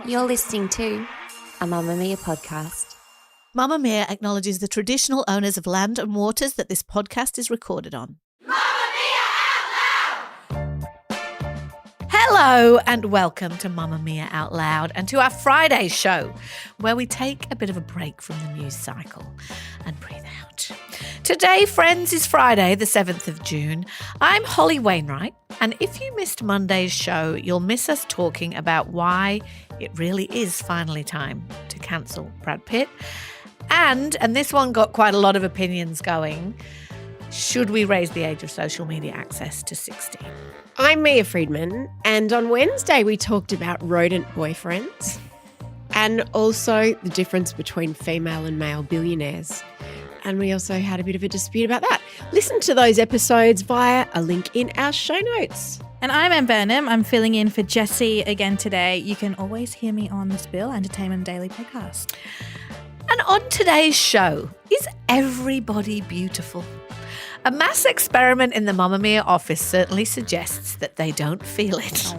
You're listening to a Mamamia podcast. Mamamia acknowledges the traditional owners of land and waters that this podcast is recorded on. Hello and welcome to Mamamia Out Loud and to our Friday show, where we take a bit of a break from the news cycle and breathe out. Today, friends, is Friday, the 7th of June. I'm Holly Wainwright, and if you missed Monday's show, you'll miss us talking about why it really is finally time to cancel Brad Pitt. And this one got quite a lot of opinions going, should we raise the age of social media access to 16? I'm Mia Freedman, and on Wednesday we talked about rodent boyfriends and also the difference between female and male billionaires. And we also had a bit of a dispute about that. Listen to those episodes via a link in our show notes. And I'm Em Vernem. I'm filling in for Jessie again today. You can always hear me on the Spill Entertainment Daily podcast. And on today's show, is everybody beautiful? A mass experiment in the Mamamia office certainly suggests that they don't feel it.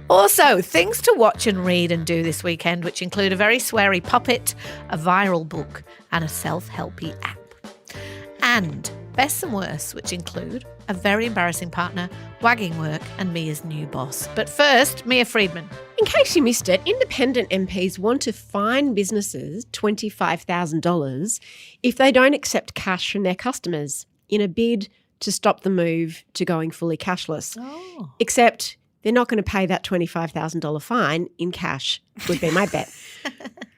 Also, things to watch and read and do this weekend, which include a very sweary puppet, a viral book, and a self-helpy app. And best and worst, which include a very embarrassing partner, wagging work, and Mia's new boss. But first, Mia Freedman. In case you missed it, independent MPs want to fine businesses $25,000 if they don't accept cash from their customers in a bid to stop the move to going fully cashless. Oh. Except they're not going to pay that $25,000 fine in cash, would be my bet.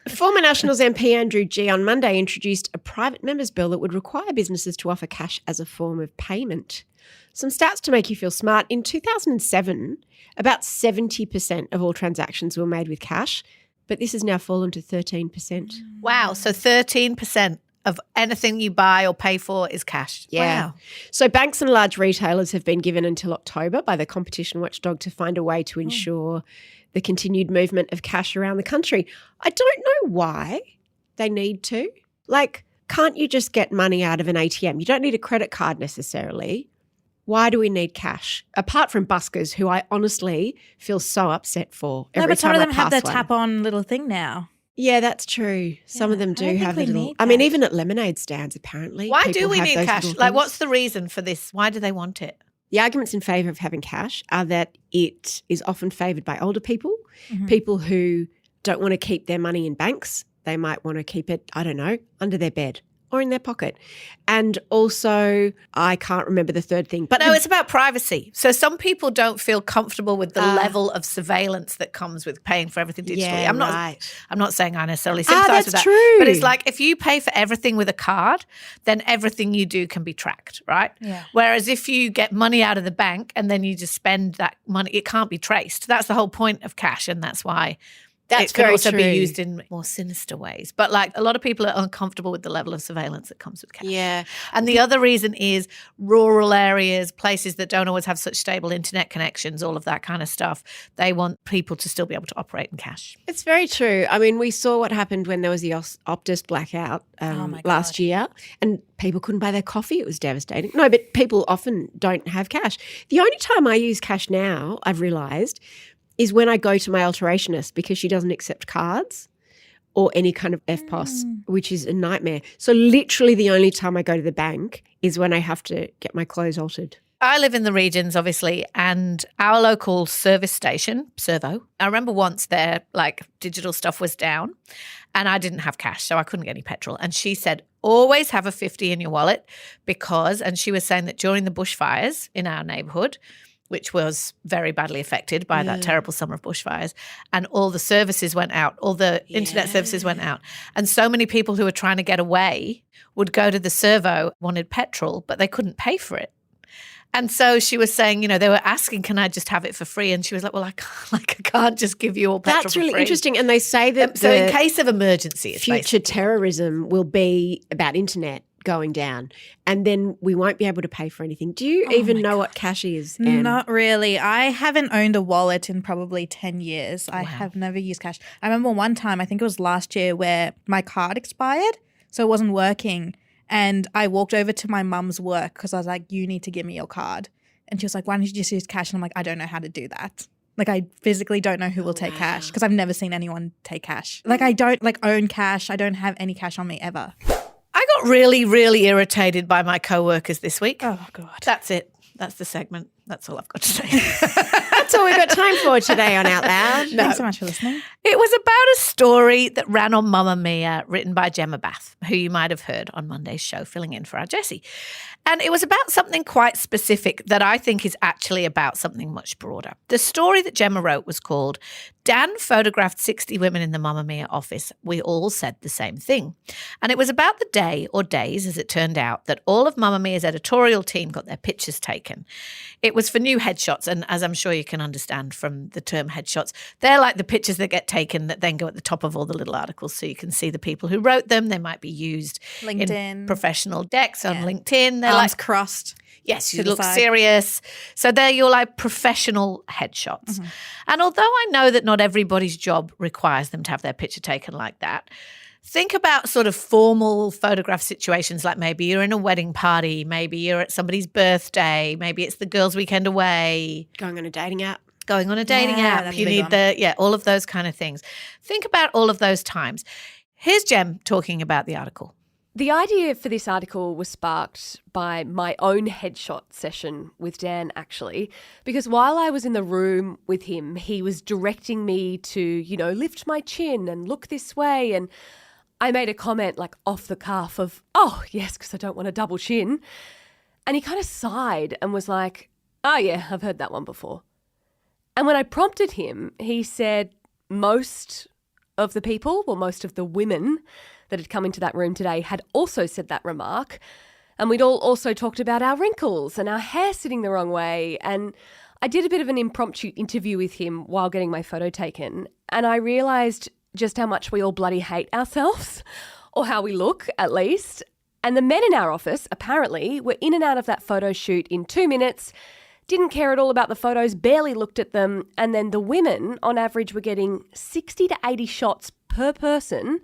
Former Nationals MP Andrew Gee on Monday introduced a private member's bill that would require businesses to offer cash as a form of payment. Some stats to make you feel smart. In 2007, about 70% of all transactions were made with cash, but this has now fallen to 13%. Wow, so 13% of anything you buy or pay for is cash. Yeah. Wow. So banks and large retailers have been given until October by the competition watchdog to find a way to ensure the continued movement of cash around the country. I don't know why they need to. Like, can't you just get money out of an ATM? You don't need a credit card necessarily. Why do we need cash? Apart from buskers, who I honestly feel so upset for every but some time of them I have pass the one. tap-on little thing now. Yeah, that's true. Some of them I do don't think have a we little. need I mean, cash. even at lemonade stands, apparently. Why people do we have need those cash? little Like, things. what's the reason for this? Why do they want it? The arguments in favour of having cash are that it is often favoured by older people, Mm-hmm. people who don't want to keep their money in banks. They might want to keep it, I don't know, under their bed or in their pocket. And also, I can't remember the third thing. But No, it's about privacy. So some people don't feel comfortable with the level of surveillance that comes with paying for everything digitally. Yeah, I'm right. not saying I necessarily sympathise that's with that. true. But it's like if you pay for everything with a card, then everything you do can be tracked, right? Yeah. Whereas if you get money out of the bank and then you just spend that money, it can't be traced. That's the whole point of cash, and that's why That's it can very also true. be used in more sinister ways. But like a lot of people are uncomfortable with the level of surveillance that comes with cash. Yeah. And the other reason is rural areas, places that don't always have such stable internet connections, all of that kind of stuff. They want people to still be able to operate in cash. It's very true. I mean, we saw what happened when there was the Optus blackout my last God. year, and people couldn't buy their coffee. It was devastating. No, but people often don't have cash. The only time I use cash now, I've realised, is when I go to my alterationist because she doesn't accept cards or any kind of FPOS, which is a nightmare. So literally the only time I go to the bank is when I have to get my clothes altered. I live in the regions, obviously, and our local service station, Servo, I remember once their like digital stuff was down and I didn't have cash, so I couldn't get any petrol. And she said, always have a 50 in your wallet because, and she was saying that during the bushfires in our neighbourhood, which was very badly affected by that terrible summer of bushfires. And all the services went out, all the internet services went out. And so many people who were trying to get away would go to the servo, wanted petrol, but they couldn't pay for it. And so she was saying, you know, they were asking, can I just have it for free? And she was like, well, I can't just give you all petrol That's for really free. interesting. And they say that So in case of emergency, it's future basically. terrorism will be about internet going down, and then we won't be able to pay for anything. Do you even know what cash is, Em? Not really. I haven't owned a wallet in probably 10 years. I have never used cash. I remember one time, I think it was last year, where my card expired, so it wasn't working. And I walked over to my mum's work because I was like, you need to give me your card. And she was like, why don't you just use cash? And I'm like, I don't know how to do that. Like I physically don't know who will take cash because I've never seen anyone take cash. Like I don't own cash. I don't have any cash on me ever. I got really, really irritated by my co-workers this week. Oh, God. That's it. That's the segment. That's all I've got to say. That's all we've got time for today on Out Loud. Thanks so much for listening. It was about a story that ran on Mamamia, written by Gemma Bath, who you might have heard on Monday's show, filling in for our Jessie. And it was about something quite specific that I think is actually about something much broader. The story that Gemma wrote was called Dan Photographed 60 Women in the Mamamia Office. We all said the same thing. And it was about the day, or days as it turned out, that all of Mamamia's editorial team got their pictures taken. It was for new headshots, and as I'm sure you can understand from the term headshots, they're like the pictures that get taken that then go at the top of all the little articles so you can see the people who wrote them. They might be used LinkedIn. in professional decks on LinkedIn. They're Arms like crossed. Yes, you to the look side. serious. So they're your like professional headshots. And although I know that not everybody's job requires them to have their picture taken like that, think about sort of formal photograph situations, like maybe you're in a wedding party, maybe you're at somebody's birthday, maybe it's the girls' weekend away. Going on a dating app. Going on a dating Yeah, app. that's a You big need one. all of those kind of things. Think about all of those times. Here's Jem talking about the article. The idea for this article was sparked by my own headshot session with Dan, actually, because while I was in the room with him, he was directing me to, lift my chin and look this way. And I made a comment like off the cuff of, oh, yes, because I don't want a double chin. And he kind of sighed and was like, oh, yeah, I've heard that one before. And when I prompted him, he said most of the people, or most of the women that had come into that room today had also said that remark. And we'd all also talked about our wrinkles and our hair sitting the wrong way. And I did a bit of an impromptu interview with him while getting my photo taken. And I realised just how much we all bloody hate ourselves, or how we look at least. And the men in our office, apparently, were in and out of that photo shoot in 2 minutes, didn't care at all about the photos, barely looked at them. And then the women, on average, were getting 60 to 80 shots per person.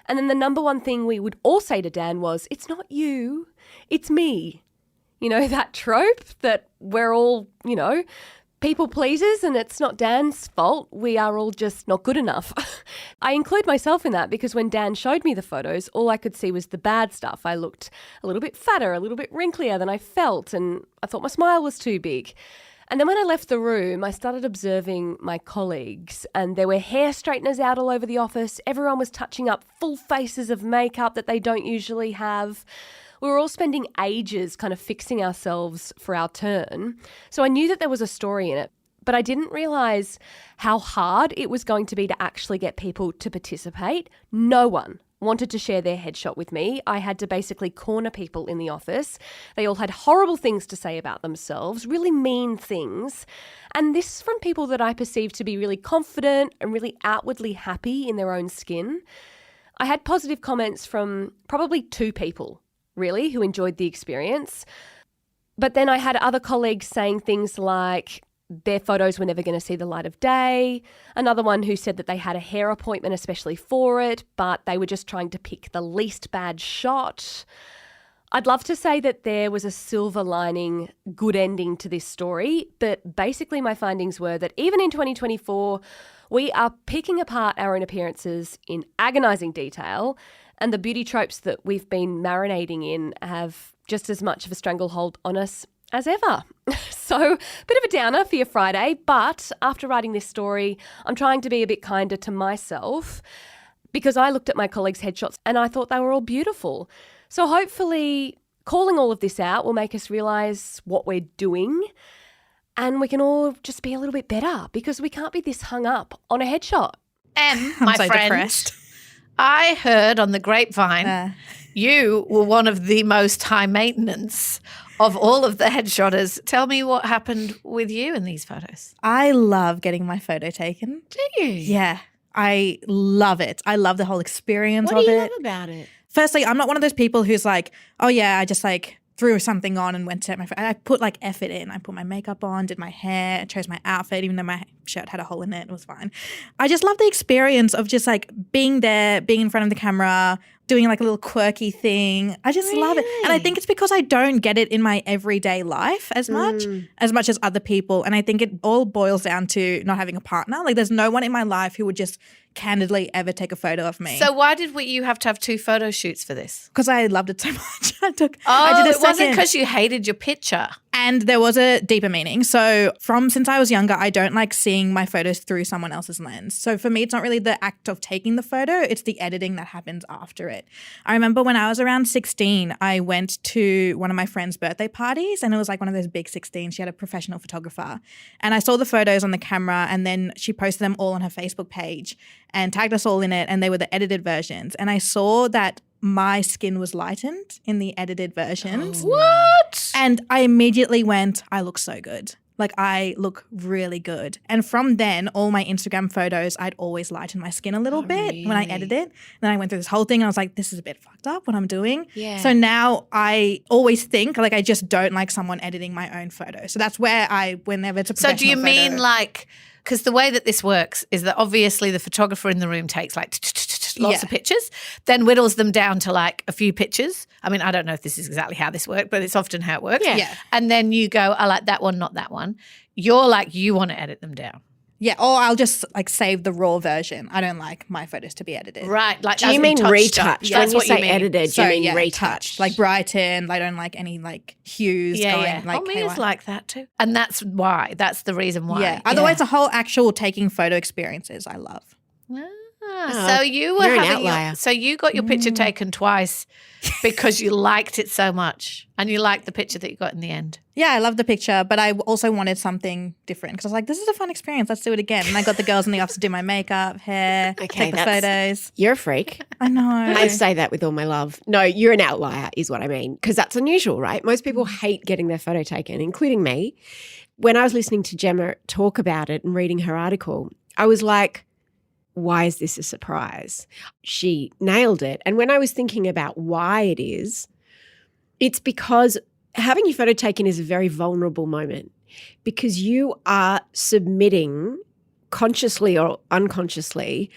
And then the number one thing we would all say to Dan was, it's not you, it's me. That trope that we're all, people pleasers and it's not Dan's fault. We are all just not good enough. I include myself in that because when Dan showed me the photos, all I could see was the bad stuff. I looked a little bit fatter, a little bit wrinklier than I felt, and I thought my smile was too big. And then when I left the room, I started observing my colleagues, and there were hair straighteners out all over the office. Everyone was touching up full faces of makeup that they don't usually have. We were all spending ages kind of fixing ourselves for our turn. So I knew that there was a story in it, but I didn't realise how hard it was going to be to actually get people to participate. No one wanted to share their headshot with me. I had to basically corner people in the office. They all had horrible things to say about themselves, really mean things. And this is from people that I perceived to be really confident and really outwardly happy in their own skin. I had positive comments from probably 2 people, really, who enjoyed the experience. But then I had other colleagues saying things like their photos were never going to see the light of day. Another one who said that they had a hair appointment especially for it, but they were just trying to pick the least bad shot. I'd love to say that there was a silver lining, good ending to this story, but basically my findings were that even in 2024, we are picking apart our own appearances in agonising detail, and the beauty tropes that we've been marinating in have just as much of a stranglehold on us as ever. So, bit of a downer for your Friday, but after writing this story, I'm trying to be a bit kinder to myself because I looked at my colleagues' headshots and I thought they were all beautiful. So hopefully calling all of this out will make us realise what we're doing and we can all just be a little bit better because we can't be this hung up on a headshot. Em, I'm my so friend, depressed. I heard on the grapevine you were one of the most high maintenance of all of the headshotters. Tell me what happened with you in these photos. I love getting my photo taken. Do you? Yeah, I love it. I love the whole experience What of do you it. love about it? Firstly, I'm not one of those people who's like, oh yeah, I just like threw something on and went to my I put like effort in. I put my makeup on, did my hair, chose my outfit, even though my shirt had a hole in it. It was fine. I just love the experience of just like being there, being in front of the camera, doing like a little quirky thing. I just love it. And I think it's because I don't get it in my everyday life as much as other people. And I think it all boils down to not having a partner. Like there's no one in my life who would just candidly ever take a photo of me. So why did you have to have 2 photo shoots for this? Because I loved it so much. I did it wasn't because you hated your picture. And there was a deeper meaning. So since I was younger, I don't like seeing my photos through someone else's lens. So for me, it's not really the act of taking the photo, it's the editing that happens after it. I remember when I was around 16, I went to one of my friend's birthday parties, and it was like one of those big 16s. She had a professional photographer. And I saw the photos on the camera, and then she posted them all on her Facebook page and tagged us all in it, and they were the edited versions. And I saw that my skin was lightened in the edited versions. What? And I immediately went, I look so good. Like I look really good. And from then, all my Instagram photos, I'd always lighten my skin a little bit when I edit it. And then I went through this whole thing and I was like, this is a bit fucked up what I'm doing. Yeah. So now I always think like I just don't like someone editing my own photo. So that's where whenever it's a professional So do you photo, mean like, because the way that this works is that obviously the photographer in the room takes like lots of pictures, then whittles them down to like a few pictures. I mean, I don't know if this is exactly how this works, but it's often how it works. Yeah. And then you go, I like that one, not that one. You're like, you want to edit them down. Yeah, or I'll just like save the raw version. I don't like my photos to be edited. Right. Like, Do you mean retouched? Yeah, When that's you what say you mean. edited, do So, you mean retouched? like brightened. I don't like any like hues going like Mia's haywire. like that too. And that's why. That's the reason why. Yeah. Otherwise, the whole actual taking photo experiences I love. So you were you're an having outlier. so you got your picture taken twice because you liked it so much and you liked the picture that you got in the end. Yeah, I love the picture, but I also wanted something different because I was like, this is a fun experience. Let's do it again. And I got the girls in the office to do my makeup, hair, take the photos. You're a freak. I know. I say that with all my love. No, you're an outlier is what I mean, because that's unusual, right? Most people hate getting their photo taken, including me. When I was listening to Gemma talk about it and reading her article, I was like, why is this a surprise? She nailed it. And when I was thinking about why it is, it's because having your photo taken is a very vulnerable moment because you are submitting consciously or unconsciously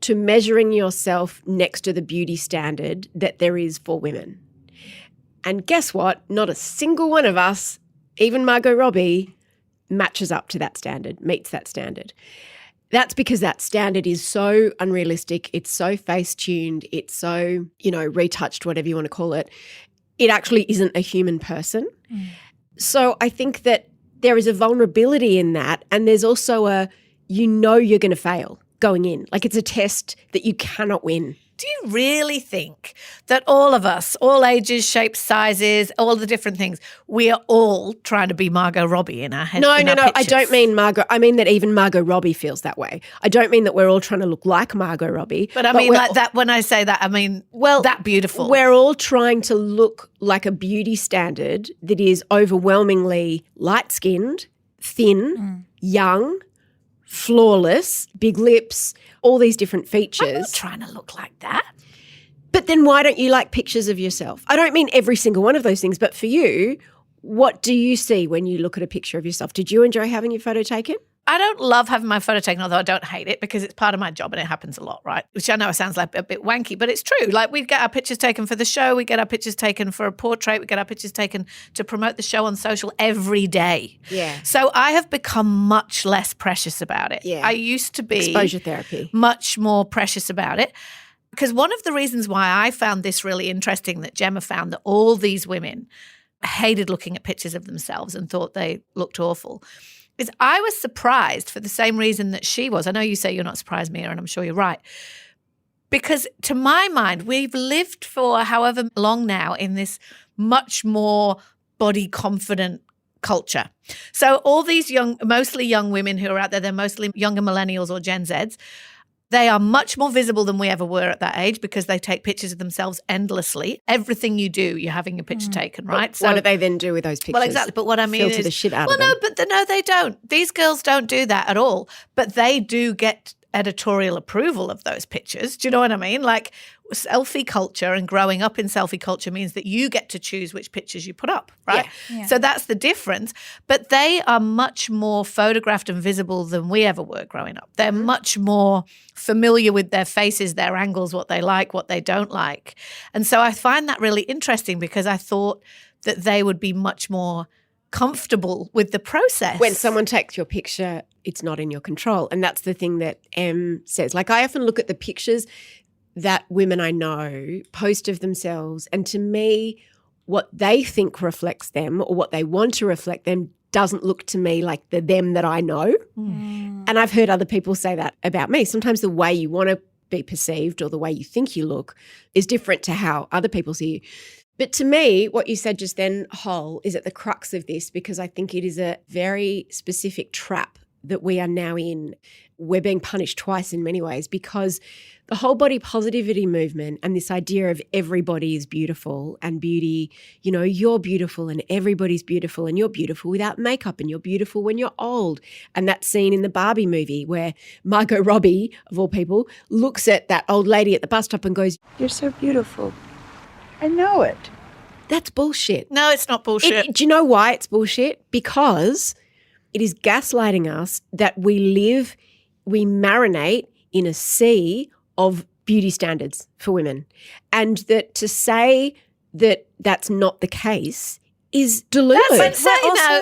to measuring yourself next to the beauty standard that there is for women. And guess what? Not a single one of us, even Margot Robbie, matches up to that standard, meets that standard. That's because that standard is so unrealistic. It's so face-tuned. It's so, retouched, whatever you want to call it. It actually isn't a human person. So I think that there is a vulnerability in that. And there's also you're going to fail going in. Like it's a test that you cannot win. Do you really think that all of us, all ages, shapes, sizes, all the different things, we are all trying to be Margot Robbie in our head? No. Pictures? I don't mean Margot. I mean that even Margot Robbie feels that way. I don't mean that we're all trying to look like Margot Robbie. But I mean like that. When I say that, I mean that beautiful. We're all trying to look like a beauty standard that is overwhelmingly light-skinned, thin, young, flawless, big lips, all these different features. I'm not trying to look like that. But then why don't you like pictures of yourself? I don't mean every single one of those things, but for you, what do you see when you look at a picture of yourself? Did you enjoy having your photo taken? I don't love having my photo taken, although I don't hate it because it's part of my job and it happens a lot, right? Which I know sounds like a bit wanky, but it's true. Like we get our pictures taken for the show, we get our pictures taken for a portrait, we get our pictures taken to promote the show on social every day. Yeah. So I have become much less precious about it. Yeah. I used to be Exposure therapy. much more precious about it. Because one of the reasons why I found this really interesting that Gemma found that all these women hated looking at pictures of themselves and thought they looked awful is I was surprised for the same reason that she was. I know you say you're not surprised, Mia, and I'm sure you're right. Because to my mind, we've lived for however long now in this much more body confident culture. So all these mostly young women who are out there, they're mostly younger millennials or Gen Zs. They are much more visible than we ever were at that age because they take pictures of themselves endlessly. Everything you do, you're having your picture taken, right? So what do they then do with those pictures? Well, exactly. But what I mean Filter is, the shit out of them. no, they don't. These girls don't do that at all. But they do get editorial approval of those pictures. Do you know what I mean? Like selfie culture and growing up in selfie culture means that you get to choose which pictures you put up, right? Yeah. So that's the difference. But they are much more photographed and visible than we ever were growing up. They're much more familiar with their faces, their angles, what they like, what they don't like. And so I find that really interesting because I thought that they would be much more comfortable with the process. When someone takes your picture, it's not in your control. And that's the thing that Em says. Like, I often look at the pictures that women I know post of themselves, and to me, what they think reflects them or what they want to reflect them doesn't look to me like the them that I know. And I've heard other people say that about me. Sometimes the way you want to be perceived or the way you think you look is different to how other people see you. But to me, what you said just then, Hol, is at the crux of this, because I think it is a very specific trap that we are now in. We're being punished twice in many ways, because the whole body positivity movement and this idea of everybody is beautiful and beauty, you know, you're beautiful and everybody's beautiful and you're beautiful without makeup and you're beautiful when you're old. And that scene in the Barbie movie where Margot Robbie, of all people, looks at that old lady at the bus stop and goes, "You're so beautiful. I know it." that's bullshit. No, it's not bullshit. Do you know why it's bullshit? Because it is gaslighting us that we marinate in a sea of beauty standards for women. And that to say that that's not the case is deluded.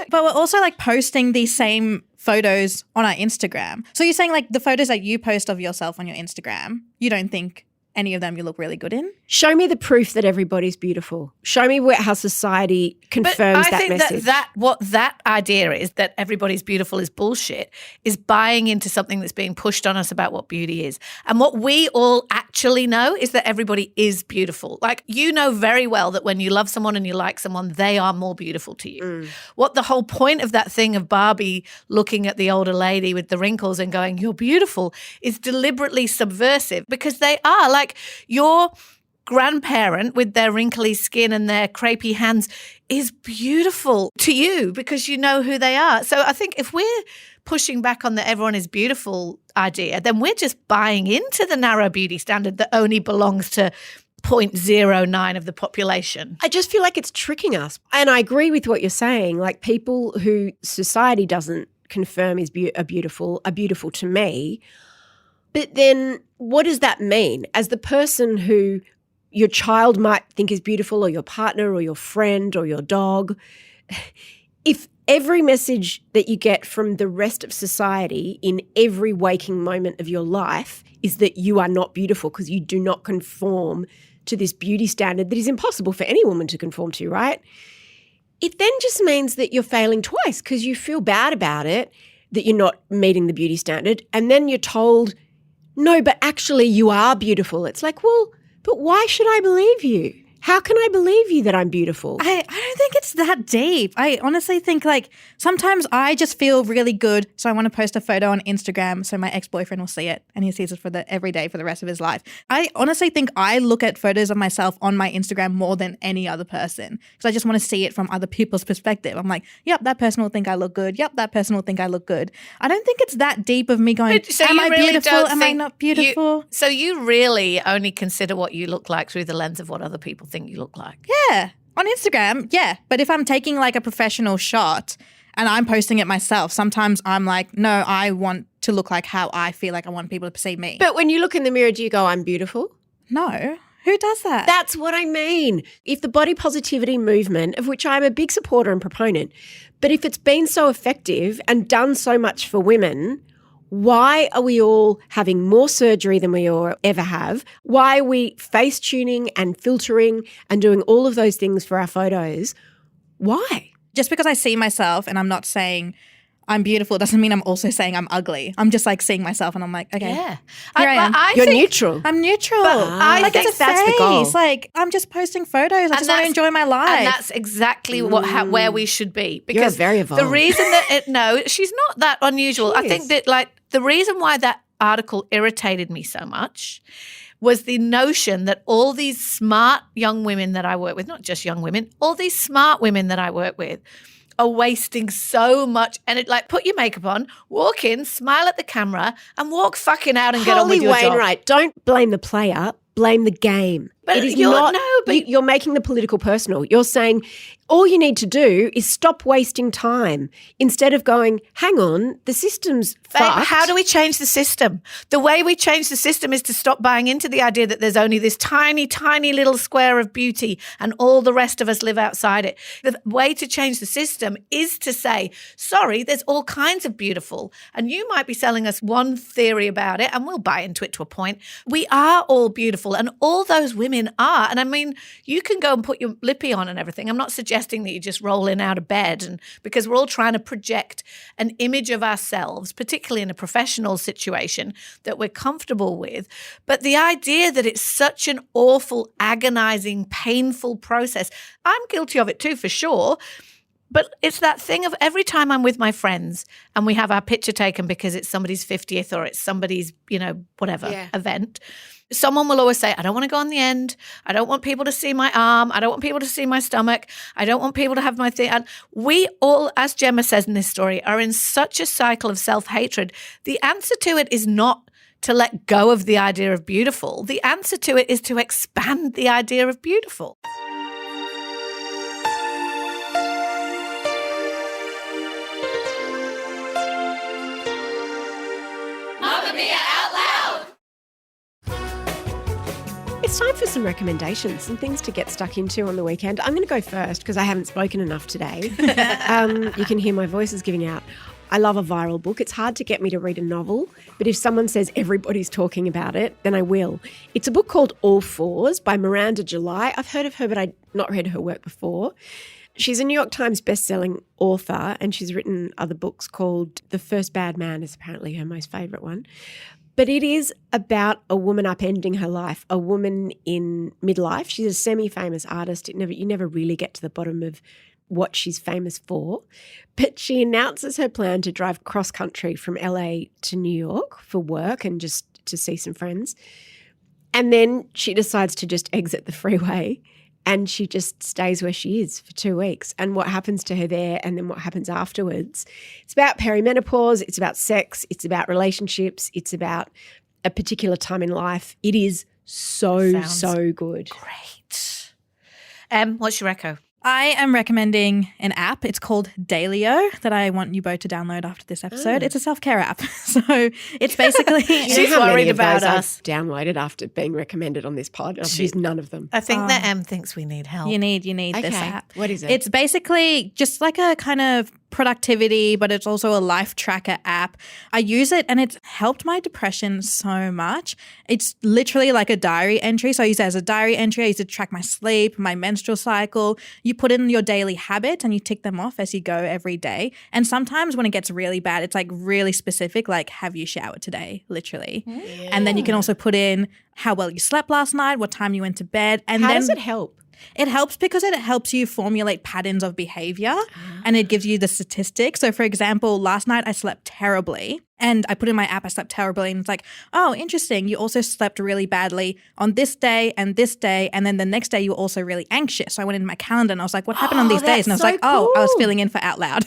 But we're also like posting these same photos on our Instagram. So you're saying like the photos that you post of yourself on your Instagram, you don't think any of them you look really good in? Show me the proof that everybody's beautiful. Show me how society confirms that message. I think that what that idea is, that everybody's beautiful is bullshit, is buying into something that's being pushed on us about what beauty is. And what we all actually know is that everybody is beautiful. Like, you know very well that when you love someone and you like someone, they are more beautiful to you. What the whole point of that thing of Barbie looking at the older lady with the wrinkles and going, "You're beautiful," is deliberately subversive, because they are. Like, your grandparent with their wrinkly skin and their crepey hands is beautiful to you because you know who they are. So I think if we're pushing back on the everyone is beautiful idea, then we're just buying into the narrow beauty standard that only belongs to 0.09 of the population. I just feel like it's tricking us. And I agree with what you're saying. Like, people who society doesn't confirm are beautiful to me. But then what does that mean? As the person who your child might think is beautiful, or your partner or your friend or your dog, if every message that you get from the rest of society in every waking moment of your life is that you are not beautiful because you do not conform to this beauty standard that is impossible for any woman to conform to, right? It then just means that you're failing twice because you feel bad about it, that you're not meeting the beauty standard, and then you're told, no, but actually you are beautiful. It's like, well, but why should I believe you? How can I believe you that I'm beautiful? I don't think it's that deep. I honestly think like sometimes I just feel really good, so I want to post a photo on Instagram so my ex-boyfriend will see it and he sees it every day for the rest of his life. I honestly think I look at photos of myself on my Instagram more than any other person because I just want to see it from other people's perspective. I'm like, yep, that person will think I look good. Yep, that person will think I look good. I don't think it's that deep of me going, am I beautiful? Am I not beautiful? So you really only consider what you look like through the lens of what other people think you look like? Yeah. On Instagram, yeah. But if I'm taking like a professional shot and I'm posting it myself, sometimes I'm like, no, I want to look like how I feel like I want people to perceive me. But when you look in the mirror, do you go, I'm beautiful? No. Who does that? That's what I mean. If the body positivity movement, of which I'm a big supporter and proponent, but if it's been so effective and done so much for women, why are we all having more surgery than we ever have? Why are we face tuning and filtering and doing all of those things for our photos? Why? Just because I see myself and I'm not saying I'm beautiful doesn't mean I'm also saying I'm ugly. I'm just like seeing myself and I'm like, okay, yeah. here I am. You're neutral. I'm neutral. But I like think it's a that's phase. the goal. Like I'm just posting photos. I just want to enjoy my life. And that's exactly where we should be. Because You're very evolved. the reason that she's not that unusual. I think that like the reason why that article irritated me so much was the notion that all these smart young women that I work with, not just young women, all these smart women that I work with are wasting so much. And it like, put your makeup on, walk in, smile at the camera and walk fucking out and get on with your job. Wainwright, don't blame the player, blame the game. But it is you're- not. no, but- you're making the political personal. You're saying all you need to do is stop wasting time instead of going, hang on, the system's Babe, fucked. how do we change the system? The way we change the system is to stop buying into the idea that there's only this tiny, tiny little square of beauty and all the rest of us live outside it. The way to change the system is to say, sorry, there's all kinds of beautiful. And you might be selling us one theory about it and we'll buy into it to a point. We are all beautiful and all those women are. And I mean, you can go and put your lippy on and everything. I'm not suggesting that you just roll in out of bed and because we're all trying to project an image of ourselves, particularly in a professional situation that we're comfortable with. But the idea that it's such an awful, agonizing, painful process, I'm guilty of it too, for sure. But it's that thing of every time I'm with my friends and we have our picture taken because it's somebody's 50th or it's somebody's, whatever event, someone will always say, I don't want to go on the end. I don't want people to see my arm. I don't want people to see my stomach. I don't want people to have my thing. And we all, as Gemma says in this story, are in such a cycle of self-hatred. The answer to it is not to let go of the idea of beautiful. The answer to it is to expand the idea of beautiful. It's time for some recommendations, some things to get stuck into on the weekend. I'm going to go first because I haven't spoken enough today. You can hear my voice is giving out. I love a viral book. It's hard to get me to read a novel, but if someone says everybody's talking about it, then I will. It's a book called All Fours by Miranda July. I've heard of her, but I'd not read her work before. She's a New York Times bestselling author, and she's written other books called The First Bad Man is apparently her most favourite one. But it is about a woman upending her life, a woman in midlife. She's a semi-famous artist. You never really get to the bottom of what she's famous for. But she announces her plan to drive cross-country from LA to New York for work and just to see some friends. And then she decides to just exit the freeway and she just stays where she is for 2 weeks. And what happens to her there and then what happens afterwards. It's about perimenopause. It's about sex. It's about relationships. It's about a particular time in life. It is so good. Great. What's your echo? I am recommending an app. It's called Dailyo that I want you both to download after this episode. It's a self-care app. So it's basically She's worried about us. I've downloaded after being recommended on this pod. I've used none of them. I think that Em thinks we need help. You need this app. What is it? It's basically just like a kind of productivity, but it's also a life tracker app. I use it and it's helped my depression so much. It's literally like a diary entry. So I use it as a diary entry. I use it to track my sleep, my menstrual cycle. You put in your daily habits and you tick them off as you go every day. And sometimes when it gets really bad, it's like really specific, like have you showered today, literally. Yeah. And then you can also put in how well you slept last night, what time you went to bed. And how then does it help? It helps because it helps you formulate patterns of behavior and it gives you the statistics. So, for example, last night I slept terribly and I put in my app I slept terribly and it's like, oh, interesting. You also slept really badly on this day and then the next day you were also really anxious. So I went into my calendar and I was like, what happened on these days? And I was like, oh, I was filling in for out loud.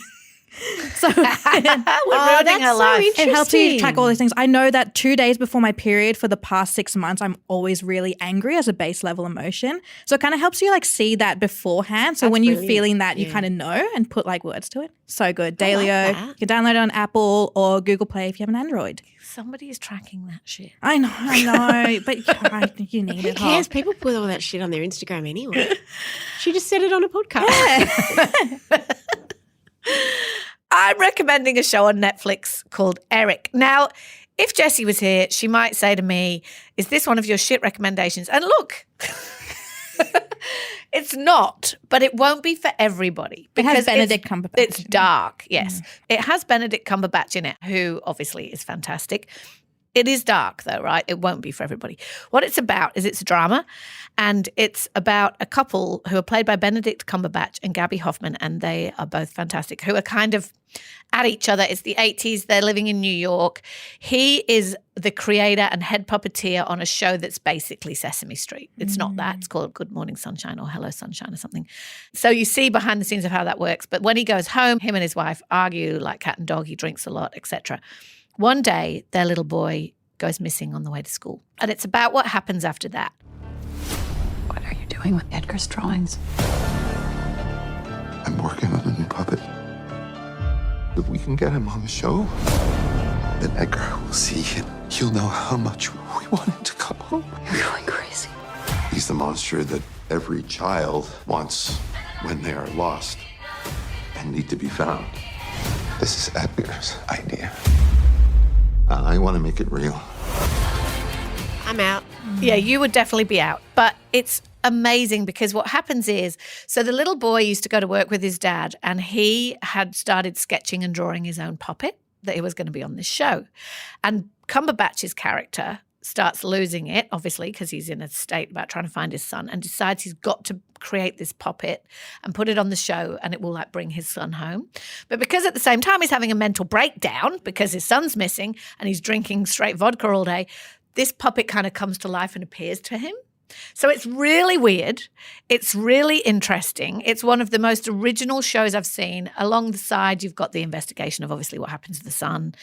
So We're ruining her life. It helps you track all these things. I know that 2 days before my period for the past 6 months, I'm always really angry as a base level emotion. So it kind of helps you like see that beforehand. So when you're feeling that, you kind of know and put like words to it. So good. Dailyo. You can download it on Apple or Google Play if you have an Android. Somebody is tracking that shit. I know, but you need it. Who cares? People put all that shit on their Instagram anyway. She just said it on a podcast. Yeah. I'm recommending a show on Netflix called Eric. Now, if Jessie was here, she might say to me, is this one of your shit recommendations? And look, it's not, but it won't be for everybody. It has Benedict Cumberbatch. It's dark, yes. It has Benedict Cumberbatch in it, who obviously is fantastic. It is dark though, right? It won't be for everybody. What it's about is it's a drama and it's about a couple who are played by Benedict Cumberbatch and Gabby Hoffman, and they are both fantastic, who are kind of at each other. It's the 80s. They're living in New York. He is the creator and head puppeteer on a show that's basically Sesame Street. It's not that. It's called Good Morning Sunshine or Hello Sunshine or something. So you see behind the scenes of how that works. But when he goes home, him and his wife argue like cat and dog. He drinks a lot, etc. One day, their little boy goes missing on the way to school. And it's about what happens after that. What are you doing with Edgar's drawings? I'm working on a new puppet. If we can get him on the show, then Edgar will see it. He'll know how much we want him to come home. You're going crazy. He's the monster that every child wants when they are lost and need to be found. This is Edgar's idea. I want to make it real. I'm out. Yeah, you would definitely be out. But it's amazing because what happens is, so the little boy used to go to work with his dad and he had started sketching and drawing his own puppet that he was going to be on this show. And Cumberbatch's character starts losing it, obviously, because he's in a state about trying to find his son, and decides he's got to create this puppet and put it on the show and it will like bring his son home. But because at the same time he's having a mental breakdown because his son's missing and he's drinking straight vodka all day, this puppet kind of comes to life and appears to him. So it's really weird. It's really interesting. It's one of the most original shows I've seen. Along the side, you've got the investigation of obviously what happens to the son.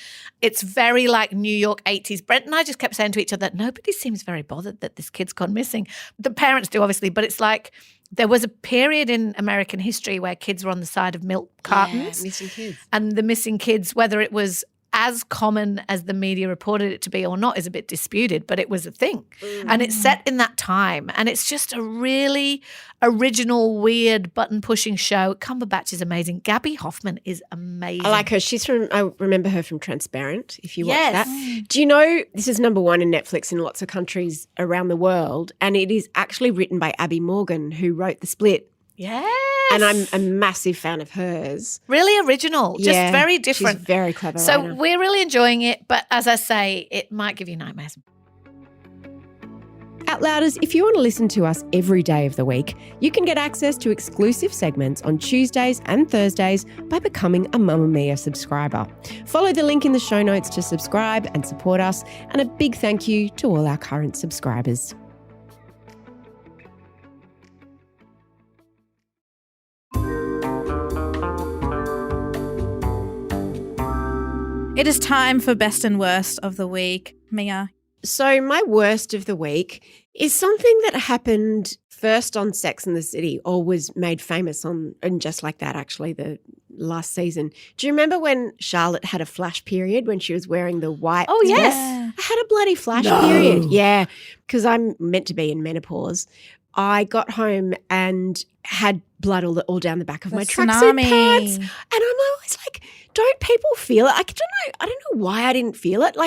It's very like New York 80s. Brent and I just kept saying to each other, nobody seems very bothered that this kid's gone missing. The parents do, obviously, but it's like there was a period in American history where kids were on the side of milk cartons. Yeah, missing kids. And the missing kids, whether it was as common as the media reported it to be or not is a bit disputed, but it was a thing. And it's set in that time. And it's just a really original, weird, button-pushing show. Cumberbatch is amazing. Gabby Hoffman is amazing. I like her. I remember her from Transparent, if you watch that. Do you know this is number one in Netflix in lots of countries around the world, and it is actually written by Abby Morgan, who wrote The Split. Yes. And I'm a massive fan of hers. Really original, just very different. She's very clever. So writer. we're really enjoying it, but as I say, it might give you nightmares. Outlouders, if you want to listen to us every day of the week, you can get access to exclusive segments on Tuesdays and Thursdays by becoming a Mamamia subscriber. Follow the link in the show notes to subscribe and support us, and a big thank you to all our current subscribers. It is time for best and worst of the week. Mia. So my worst of the week is something that happened first on Sex and the City, or was made famous on, and Just Like That, actually, the last season. Do you remember when Charlotte had a flash period when she was wearing the white Oh, yes. dress? I had a bloody flash period. Yeah, because I'm meant to be in menopause. I got home and had blood all down the back of my tracksuit pants. And I'm always like, don't people feel it? I don't know why I didn't feel it.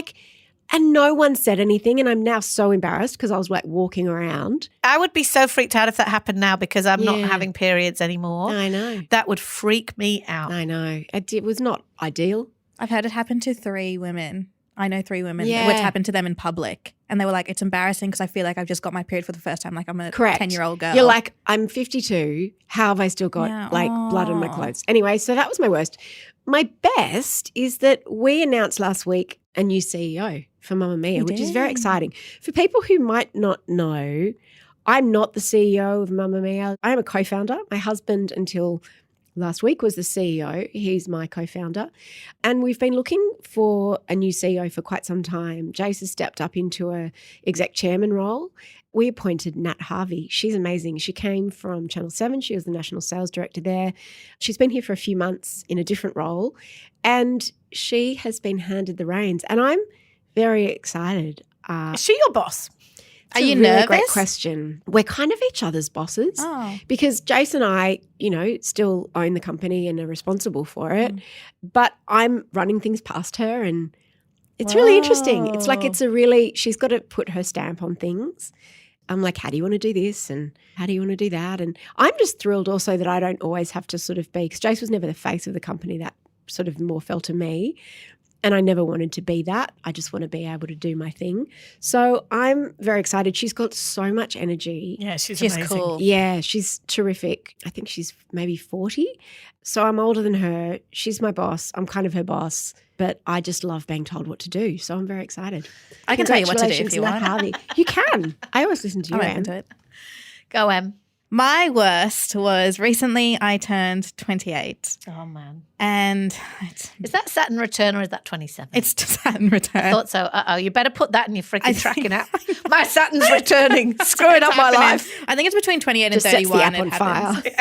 And no one said anything, and I'm now so embarrassed because I was like walking around. I would be so freaked out if that happened now because I'm not having periods anymore. I know. That would freak me out. I know. It was not ideal. I've had it happen to 3 women. I know 3 women. Yeah. Which happened to them in public. And they were like, it's embarrassing because I feel like I've just got my period for the first time. Like I'm a Correct. 10-year-old girl. You're like, I'm 52. How have I still got blood on my clothes? Anyway, so that was my worst. My best is that we announced last week a new CEO for Mamamia, which is very exciting. For people who might not know, I'm not the CEO of Mamamia. I am a co-founder. My husband, until last week, was the CEO. He's my co-founder. And we've been looking for a new CEO for quite some time. Jace has stepped up into a exec chairman role. We appointed Nat Harvey. She's amazing. She came from Channel 7. She was the national sales director there. She's been here for a few months in a different role, and she has been handed the reins. And I'm very excited. Is she your boss? Are you It's a really nervous? great question. We're kind of each other's bosses because Jason and I, still own the company and are responsible for it. But I'm running things past her, and it's really interesting. It's like she's got to put her stamp on things. I'm like, how do you want to do this? And how do you want to do that? And I'm just thrilled also that I don't always have to sort of be, because Jace was never the face of the company. That sort of more fell to me. And I never wanted to be that. I just want to be able to do my thing. So I'm very excited. She's got so much energy. Yeah, she's She's amazing. cool. Yeah, she's terrific. I think she's maybe 40. So I'm older than her. She's my boss. I'm kind of her boss. But I just love being told what to do. So I'm very excited. I can tell you what to do if Congratulations, you Nat want. Harvey. You can. I always listen to you, I'm Em. open to it. Go, Em. My worst was recently I turned 28. Oh, man. And Is that Saturn return or is that 27? it's Saturn return. I thought so. Uh-oh, you better put that in your freaking tracking app. My Saturn's returning, screwing up my life. I think it's between 28 Just and sets 31. the app it on happens.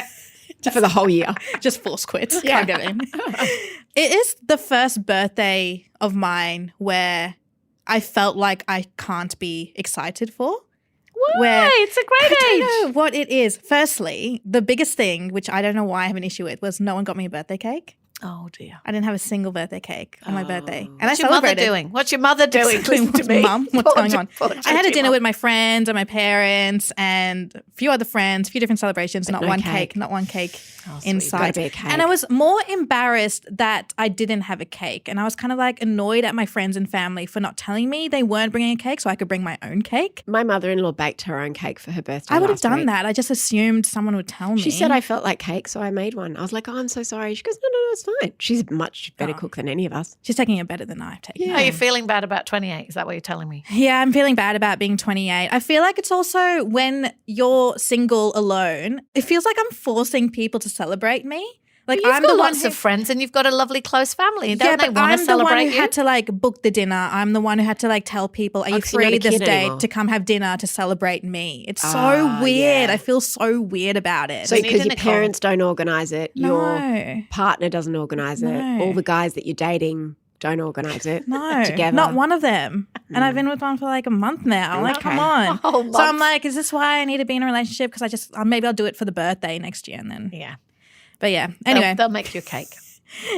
fire for the whole year. Just force quit. Can't get in. It is the first birthday of mine where I felt like I can't be excited for. Why? It's a great age. I don't know what it is. Firstly, the biggest thing, which I don't know why I have an issue with, was no one got me a birthday cake. Oh, dear. I didn't have a single birthday cake on my birthday. And What's I your mother celebrated. doing? What's your mother doing? Listen to me. Mum, what's going on? Porges, I had a your dinner mum. with my friends and my parents and a few other friends, a few different celebrations, not no one cake. cake, not one cake sweet. inside. Gotta be a cake. And I was more embarrassed that I didn't have a cake. And I was kind of like annoyed at my friends and family for not telling me they weren't bringing a cake so I could bring my own cake. My mother-in-law baked her own cake for her birthday. I would have last done week. that. I just assumed someone would tell me. She said I felt like cake, so I made one. I was like, oh, I'm so sorry. She goes, no, it's fine. She's a much better cook than any of us. She's taking it better than I've taken. Are you feeling bad about 28? Is that what you're telling me? Yeah, I'm feeling bad about being 28. I feel like it's also when you're single alone, it feels like I'm forcing people to celebrate me. Like You've I'm got the one lots who, of friends and you've got a lovely close family. Don't yeah, they but want I'm to the one celebrate who you? had to like book the dinner. I'm the one who had to like tell people, are you 'cause you're not free a this kid day anymore. to come have dinner to celebrate me? It's so weird. yeah. I feel so weird about it. So need because a your Nicole. parents don't organise it, your No. partner doesn't organise it, No. all the guys that you're dating don't organise it. No, together. not one of them. And I've been with one for like a month now. Like, come Okay. on. A whole So I'm month. like, is this why I need to be in a relationship? Because I just, maybe I'll do it for the birthday next year and then. Yeah. But yeah, anyway. They'll make you a cake.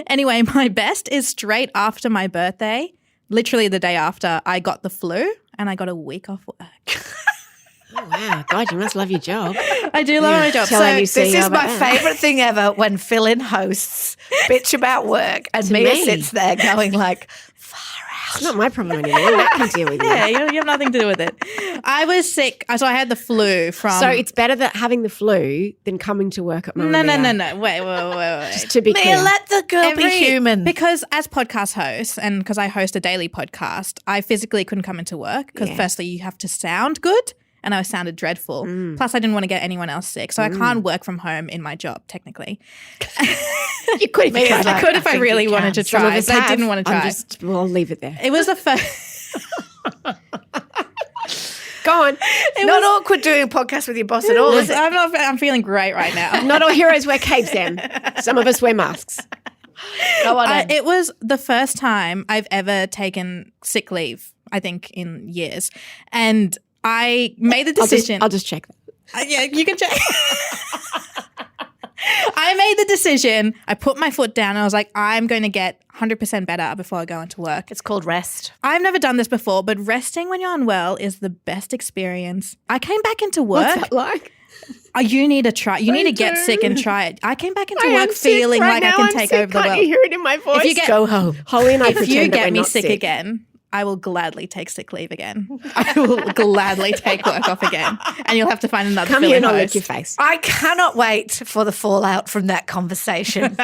Anyway, my best is straight after my birthday, literally the day after, I got the flu and I got a week off work. Oh, wow. God, you must love your job. I do love my job. Tell her you This CEO is my about that. favourite thing ever when fill-in hosts bitch about work and To Mia me. sits there going like, It's not my problem anymore. That can deal with you. Yeah, you have nothing to do with it. I was sick. So I had the flu from. So it's better that having the flu than coming to work at Mamamia. No. Wait. Just to be Mia, clear. let the girl be human. Because as podcast host and because I host a daily podcast, I physically couldn't come into work because firstly you have to sound good and I sounded dreadful. Plus I didn't want to get anyone else sick. So I can't work from home in my job technically. You could if you tried. I could if I really wanted to Some of try, us but I have. didn't want to try. We'll leave it there. It was the first. Go on. Not awkward doing a podcast with your boss at all, is it? I'm feeling great right now. Not all heroes wear capes, Em. Some of us wear masks. Go on. Em. It was the first time I've ever taken sick leave, I think, in years. And I made the decision. I'll just check that. Yeah, you can check. I made the decision. I put my foot down and I was like, I'm going to get 100% better before I go into work. It's called rest. I've never done this before, but resting when you're unwell is the best experience. I came back into work. What's that like? Oh, you need to try. You need to get sick and try it. I came back into I am work sick feeling right like now. I can I'm take sick. over the Can't world. you hear it in my voice? If you get Go home. Holly and I if pretend you that get we're me not sick again, I will gladly take sick leave again. I will gladly take work off again, and you'll have to find another. Come here and I'll lick host. your face. I cannot wait for the fallout from that conversation.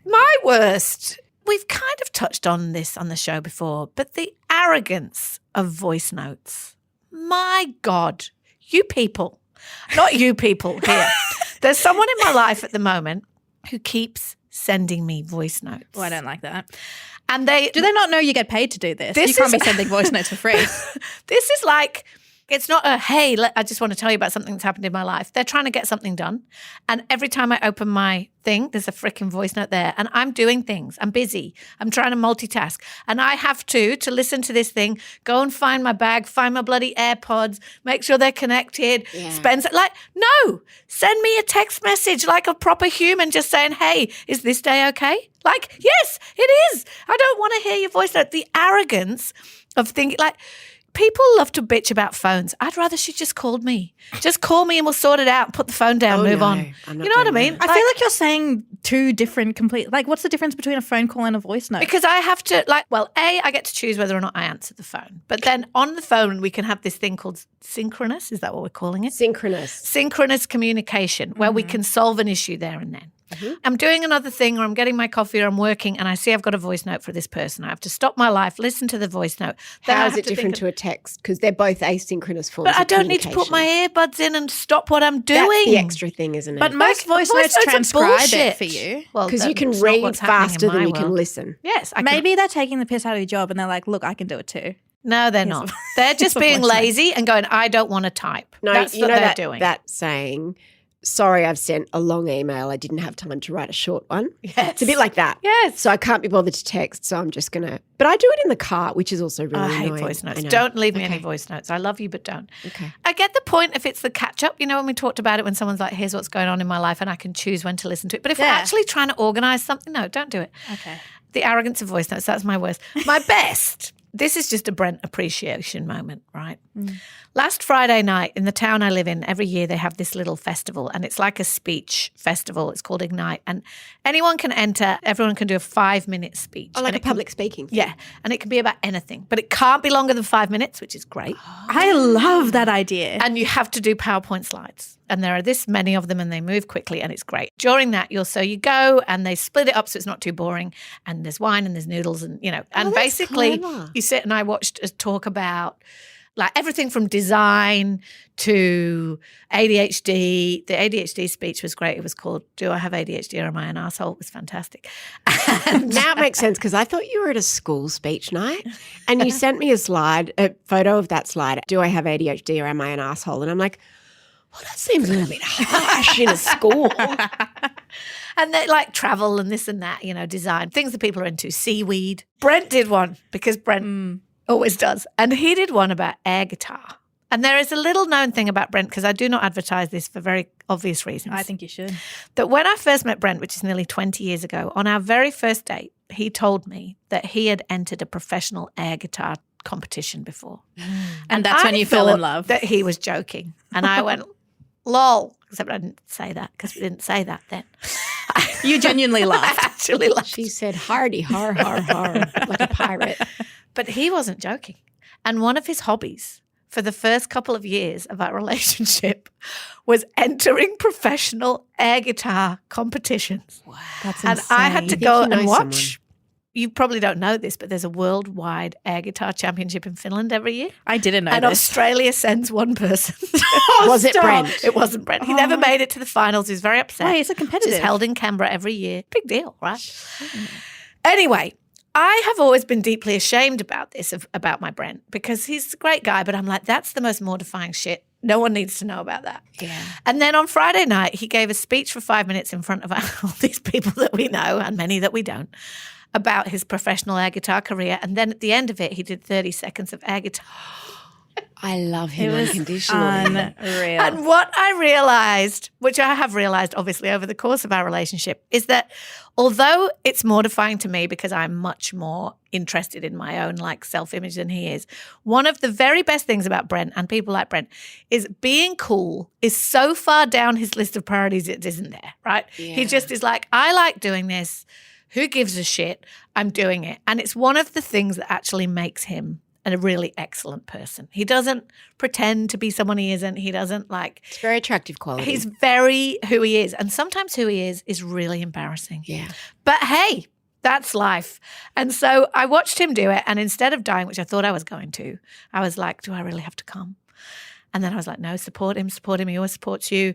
My worst, we've kind of touched on this on the show before, but the arrogance of voice notes. My God, you people, not you people here. There's someone in my life at the moment who keeps sending me voice notes. Oh, I don't like that. And do Do they not know you get paid to do this? This You can't is- be sending voice notes for free. This is like, it's not a, hey, I just want to tell you about something that's happened in my life. They're trying to get something done. And every time I open my thing, there's a freaking voice note there. And I'm doing things. I'm busy. I'm trying to multitask. And I have to listen to this thing, go and find my bag, find my bloody AirPods, make sure they're connected, no, send me a text message like a proper human just saying, hey, is this day okay? Like, yes, it is. I don't want to hear your voice note. The arrogance of thinking like, people love to bitch about phones. I'd rather she just called me. Just call me and we'll sort it out. Put the phone down, move on. I'm not You know what I doing mean? that. I feel like you're saying two different complete. Like, what's the difference between a phone call and a voice note? Because I have to, I get to choose whether or not I answer the phone. But then on the phone, we can have this thing called synchronous. Is that what we're calling it? Synchronous. Synchronous communication, where we can solve an issue there and then. I'm doing another thing or I'm getting my coffee or I'm working and I see I've got a voice note for this person. I have to stop my life, listen to the voice note. Then How I is have it different to a text? Because they're both asynchronous forms But I of don't need to put my earbuds in and stop what I'm doing. That's the extra thing, isn't it? But most voice notes are transcribe bullshit. it for you. Well, because you can that's not read what's happening in faster than my you can world. listen. Yes. I can. Maybe they're taking the piss out of your job and they're like, look, I can do it too. No, they're not. They're just being lazy and going, I don't want to type. No, That's you what know they're that, doing. that saying, sorry, I've sent a long email. I didn't have time to write a short one. Yes. It's a bit like that. Yes. So I can't be bothered to text, so I'm just going to – but I do it in the car, which is also really I hate annoying. voice notes. I know. Don't leave me any Okay. voice notes. I love you, but don't. Okay. I get the point if it's the catch-up, you know, when we talked about it, when someone's like, here's what's going on in my life and I can choose when to listen to it. But if we're Yeah. actually trying to organise something, no, don't do it. Okay. The arrogance of voice notes, that's my worst. My best, this is just a Brent appreciation moment, right? Last Friday night in the town I live in, every year they have this little festival and it's like a speech festival. It's called Ignite and anyone can enter, everyone can do a 5-minute speech. Oh, like And a it can- public speaking thing. Yeah, and it can be about anything, but it can't be longer than 5 minutes, which is great. I love that idea. And you have to do PowerPoint slides. And there are this many of them and they move quickly and it's great. During that, you go and they split it up so it's not too boring. And there's wine and there's noodles and, you know, and that's basically clever. you sit and I watched a talk about like everything from design to ADHD. The ADHD speech was great. It was called, Do I Have ADHD or Am I an Asshole? It was fantastic. And Now it makes sense because I thought you were at a school speech night and you sent me a photo of that slide. Do I have ADHD or am I an asshole? And I'm like, well, that seems a little bit harsh in a school. And they like travel and this and that, you know, design, things that people are into, seaweed. Brent did one because Brent always does. And he did one about air guitar. And there is a little known thing about Brent, because I do not advertise this for very obvious reasons. I think you should. That when I first met Brent, which is nearly 20 years ago, on our very first date, he told me that he had entered a professional air guitar competition before. And that's when you fell in love. That he was joking. And I went, lol. Except I didn't say that because we didn't say that then. You genuinely I laughed. actually laughed. She said, hardy, har, har, har, like a pirate. But he wasn't joking. And one of his hobbies for the first couple of years of our relationship was entering professional air guitar competitions. Wow. That's And insane. I had to think go you know and watch. someone. You probably don't know this, but there's a worldwide air guitar championship in Finland every year. I didn't know And this. Australia sends one person. Was it Stop. Brent? It wasn't Brent. He never made it to the finals. He was very upset. Wait, is it competitive? It's held in Canberra every year. Big deal, right? Anyway, I have always been deeply ashamed about this, about my Brent, because he's a great guy, but I'm like, that's the most mortifying shit. No one needs to know about that. Yeah. And then on Friday night, he gave a speech for 5 minutes in front of all these people that we know and many that we don't about his professional air guitar career. And then at the end of it, he did 30 seconds of air guitar. I love him It was unconditionally. unreal. And what I realized, which I have realized obviously over the course of our relationship, is that although it's mortifying to me because I'm much more interested in my own like self-image than he is, one of the very best things about Brent and people like Brent is being cool is so far down his list of priorities it isn't there, right? He just is like, I like doing this. Who gives a shit? I'm doing it. And it's one of the things that actually makes him a really excellent person. He doesn't pretend to be someone he isn't. He doesn't like, It's very attractive quality. he's very who he is. And sometimes who he is really embarrassing. Yeah. But hey, that's life. And so I watched him do it. And instead of dying, which I thought I was going to, I was like, do I really have to come? And then I was like, no, support him. He always supports you.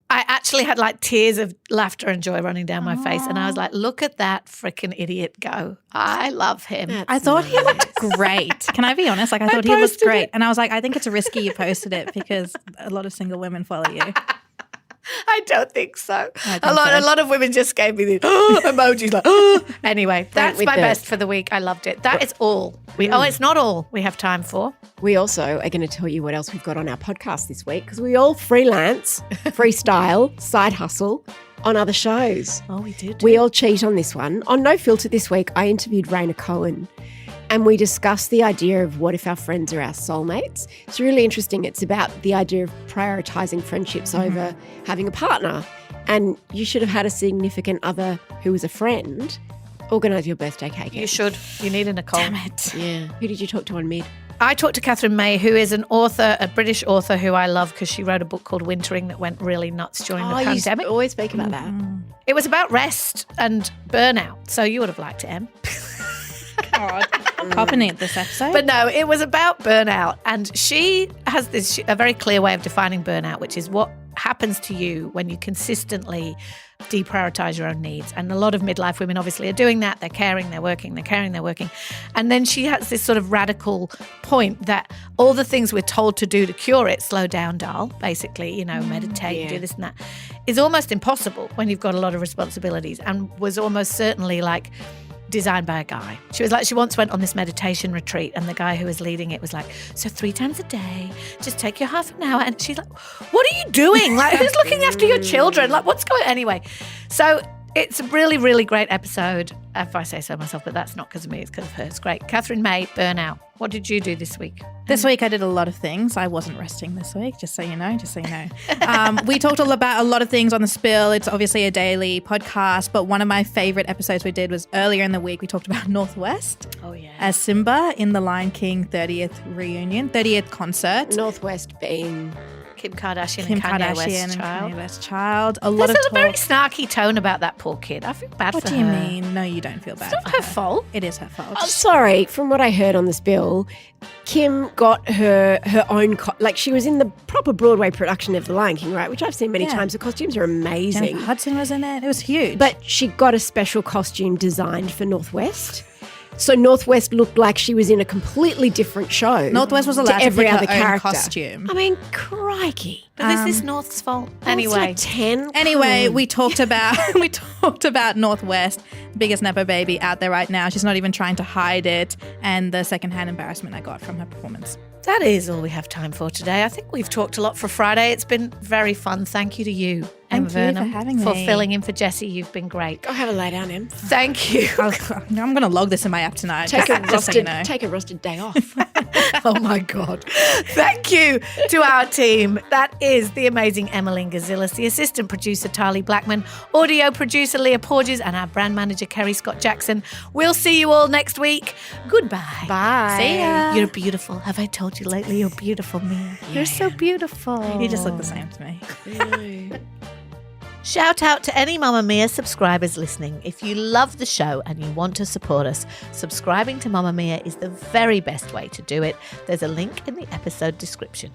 I actually had like tears of laughter and joy running down my face. And I was like, look at that freaking idiot go. I love him. That's I thought he nice. looked great. Can I be honest? Like I thought he looked posted great. it. And I was like, I think it's risky you posted it because a lot of single women follow you. I don't think so. I think A so. lot of women just gave me the emojis like, Anyway, that's with my the- best for the week. I loved it. That is all. It's not all we have time for. We also are going to tell you what else we've got on our podcast this week because we all freelance, freestyle, side hustle on other shows. Oh, we did. We all cheat on this one. On No Filter this week, I interviewed Raina Cohen and we discussed the idea of what if our friends are our soulmates. It's really interesting. It's about the idea of prioritising friendships over having a partner. And you should have had a significant other who was a friend. Organise your birthday cake. You should. You need a Nicole. Damn it. Yeah. Who did you talk to on Mid? I talked to Catherine May, who is an author, a British author who I love because she wrote a book called Wintering that went really nuts during the pandemic. You always speak about that. It was about rest and burnout. So you would have liked it, Em. God, I'm popping it this episode. But no, it was about burnout. And she has a very clear way of defining burnout, which is what happens to you when you consistently deprioritize your own needs. And a lot of midlife women obviously are doing that. They're caring, they're working, they're caring, they're working. And then she has this sort of radical point that all the things we're told to do to cure it, slow down, doll, basically, meditate, do this and that, is almost impossible when you've got a lot of responsibilities, and was almost certainly like designed by a guy. She was like, she once went on this meditation retreat and the guy who was leading it was like, so 3 times a day, just take your half an hour. And she's like, what are you doing? Like, who's looking after your children? Like, what's going on? Anyway, so it's a really, really great episode, if I say so myself, but that's not because of me, it's because of her. It's great. Catherine May, Burnout. What did you do this week? This week I did a lot of things. I wasn't resting this week, just so you know. We talked about a lot of things on The Spill. It's obviously a daily podcast, but one of my favourite episodes we did was earlier in the week. We talked about Northwest. Oh, yeah. As Simba in the Lion King 30th concert. Northwest being Kim Kardashian and Kanye West's child. There's a very snarky tone about that poor kid. I feel bad for her. What do you mean? No, you don't feel bad. It's not her fault. It is her fault. Oh, sorry, from what I heard on The Spill, Kim got her own, she was in the proper Broadway production of The Lion King, right? Which I've seen many times. The costumes are amazing. Jennifer Hudson was in it. It was huge. But she got a special costume designed for Northwest. So Northwest looked like she was in a completely different show. Northwest was allowed to every pick other her own character. costume. I mean, crikey. But this is North's fault. Anyway, Anyway. 10. Anyway, we talked about Northwest, biggest Nepo baby out there right now. She's not even trying to hide it, and the secondhand embarrassment I got from her performance. That is all we have time for today. I think we've talked a lot for Friday. It's been very fun. Thank you to you, Em Thank you for Vernem, having for me. filling in for Jessie. You've been great. Go have a lay down, Em. Thank you. I'm going to log this in my app tonight. Take a just so you know. rostered day off. Oh my God. Thank you to our team. That is the amazing Emeline Gazilas, the assistant producer Tahli Blackman, audio producer Leah Porges, and our brand manager Kerry Scott Jackson. We'll see you all next week. Goodbye. Bye. See ya. You're beautiful. Have I told you lately you're beautiful, Mia? You're so beautiful. You just look the same to me. Shout out to any Mamamia subscribers listening. If you love the show and you want to support us, subscribing to Mamamia is the very best way to do it. There's a link in the episode description.